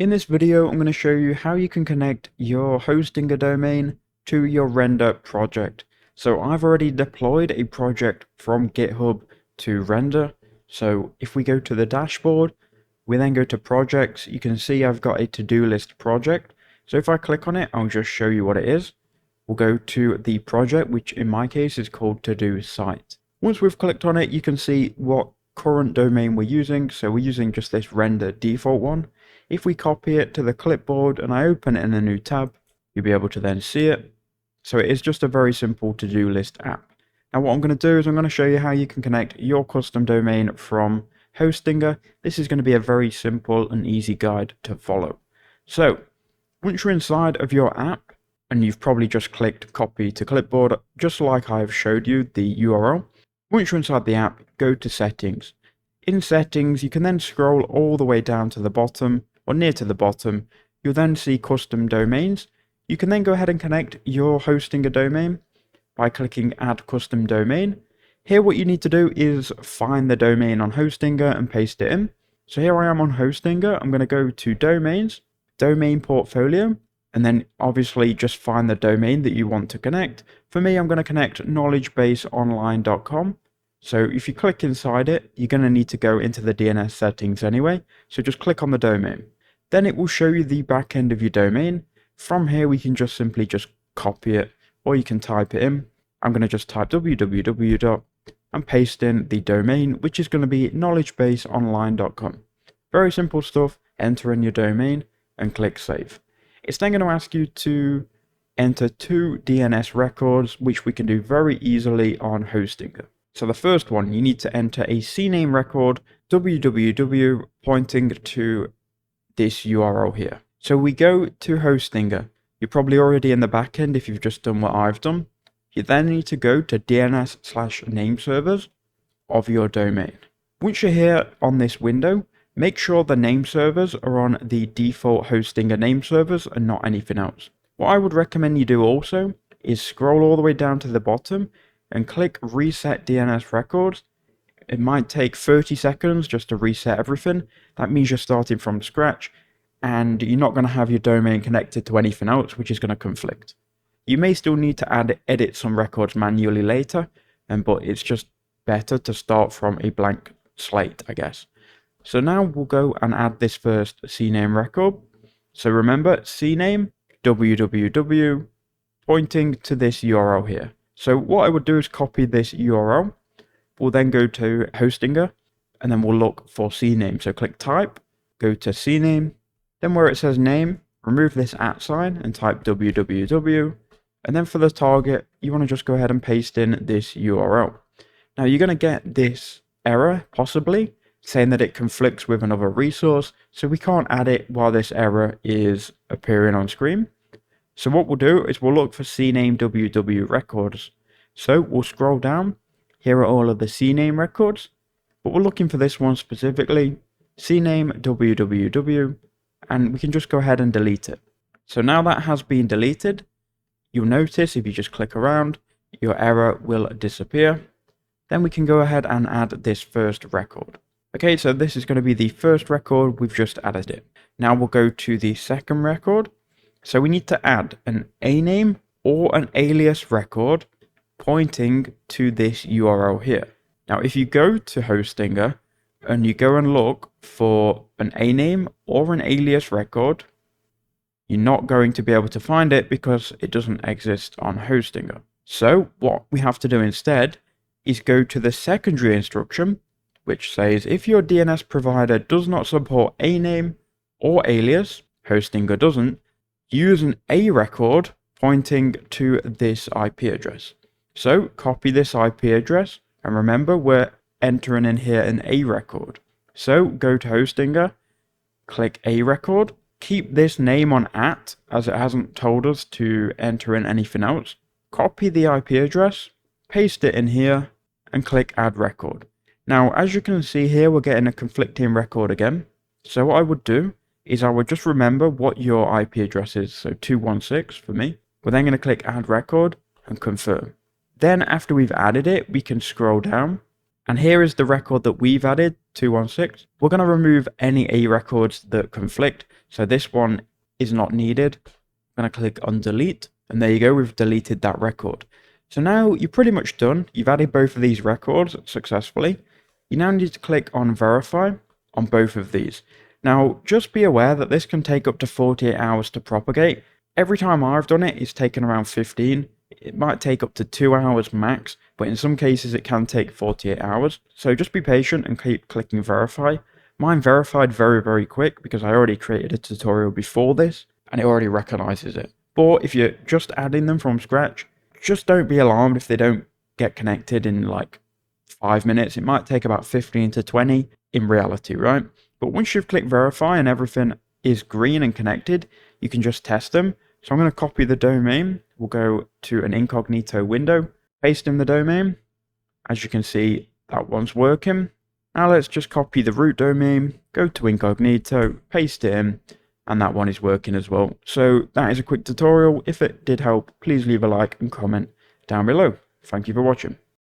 In this video, I'm going to show you how you can connect your hosting a domain to your Render project. So I've already deployed a project from GitHub to Render. So if we go to the dashboard, we then go to projects, you can see I've got a to-do list project. So if I click on it, I'll just show you what it is. We'll go to the project, which in my case is called to-do site. Once we've clicked on it, you can see what current domain we're using. So we're using just this Render default one. If we copy it to the clipboard and I open it in a new tab, you'll be able to then see it. So it is just a very simple to-do list app. Now what I'm going to do is I'm going to show you how you can connect your custom domain from Hostinger. This is going to be a very simple and easy guide to follow. So once you're inside of your app, and you've probably just clicked copy to clipboard, just like I've showed you the URL. Once you're inside the app, go to settings. In settings, you can then scroll all the way down to the bottom, or near to the bottom. You'll then see custom domains. You can then go ahead and connect your Hostinger domain by clicking add custom domain. Here what you need to do is find the domain on Hostinger and paste it in. So here I am on Hostinger. I'm going to go to domains, domain portfolio, and then obviously just find the domain that you want to connect. For me, I'm going to connect knowledgebaseonline.com. So if you click inside it, you're going to need to go into the DNS settings anyway. So just click on the domain. Then it will show you the back end of your domain. From here, we can just simply copy it, or you can type it in. I'm going to just type www. and paste in the domain, which is going to be knowledgebaseonline.com. Very simple stuff. Enter in your domain and click save. It's then going to ask you to enter 2 DNS records, which we can do very easily on Hostinger. So the first one, you need to enter a CNAME record, www, pointing to this URL here. So we go to Hostinger. You're probably already in the backend if you've just done what I've done. You then need to go to DNS/name servers of your domain. Once you're here on this window, make sure the name servers are on the default Hostinger name servers and not anything else. What I would recommend you do also is scroll all the way down to the bottom and click reset DNS records. It might take 30 seconds just to reset everything. That means you're starting from scratch and you're not going to have your domain connected to anything else, which is going to conflict. You may still need to edit some records manually later, but it's just better to start from a blank slate, I guess. So now we'll go and add this first CNAME record. So remember, CNAME, www, pointing to this URL here. So what I would do is copy this URL. We'll then go to Hostinger, and then we'll look for CNAME. So click type, go to CNAME, then where it says name, remove this @ sign and type www. And then for the target, you want to just go ahead and paste in this URL. Now you're going to get this error, possibly, saying that it conflicts with another resource, so we can't add it while this error is appearing on screen. So what we'll do is we'll look for CNAME www records. So we'll scroll down. Here are all of the CNAME records, but we're looking for this one specifically, CNAME www, and we can just go ahead and delete it. So now that has been deleted, you'll notice if you just click around, your error will disappear. Then we can go ahead and add this first record. Okay, so this is going to be the first record, we've just added it. Now we'll go to the second record. So we need to add an a-name or an alias record pointing to this URL here. Now if you go to Hostinger and you go and look for an a-name or an alias record, you're not going to be able to find it because it doesn't exist on Hostinger. So what we have to do instead is go to the secondary instruction, which says if your DNS provider does not support a name or alias, Hostinger doesn't, use an A record pointing to this IP address. So copy this IP address, and remember we're entering in here an A record. So go to Hostinger, click A record, keep this name on @ as it hasn't told us to enter in anything else. Copy the IP address, paste it in here, and click add record. Now, as you can see here, we're getting a conflicting record again. So what I would do is I would just remember what your IP address is. So 216 for me. We're then going to click add record and confirm. Then after we've added it, we can scroll down And here is the record that we've added, 216. We're going to remove any A records that conflict. So this one is not needed. I'm going to click on delete. And there you go, we've deleted that record. So now you're pretty much done. You've added both of these records successfully. You now need to click on verify on both of these. Now, just be aware that this can take up to 48 hours to propagate. Every time I've done it, it's taken around 15. It might take up to 2 hours max, but in some cases it can take 48 hours. So just be patient and keep clicking verify. Mine verified very, very quick because I already created a tutorial before this and it already recognizes it. But if you're just adding them from scratch, just don't be alarmed if they don't get connected in like 5 minutes. It might take about 15 to 20 in reality, right? But once you've clicked verify and everything is green and connected, you can just test them. So I'm going to copy the domain. We'll go to an incognito window, paste in the domain. As you can see, that one's working. Now let's just copy the root domain, go to incognito, paste it in, and that one is working as well. So that is a quick tutorial. If it did help, please leave a like and comment down below. Thank you for watching.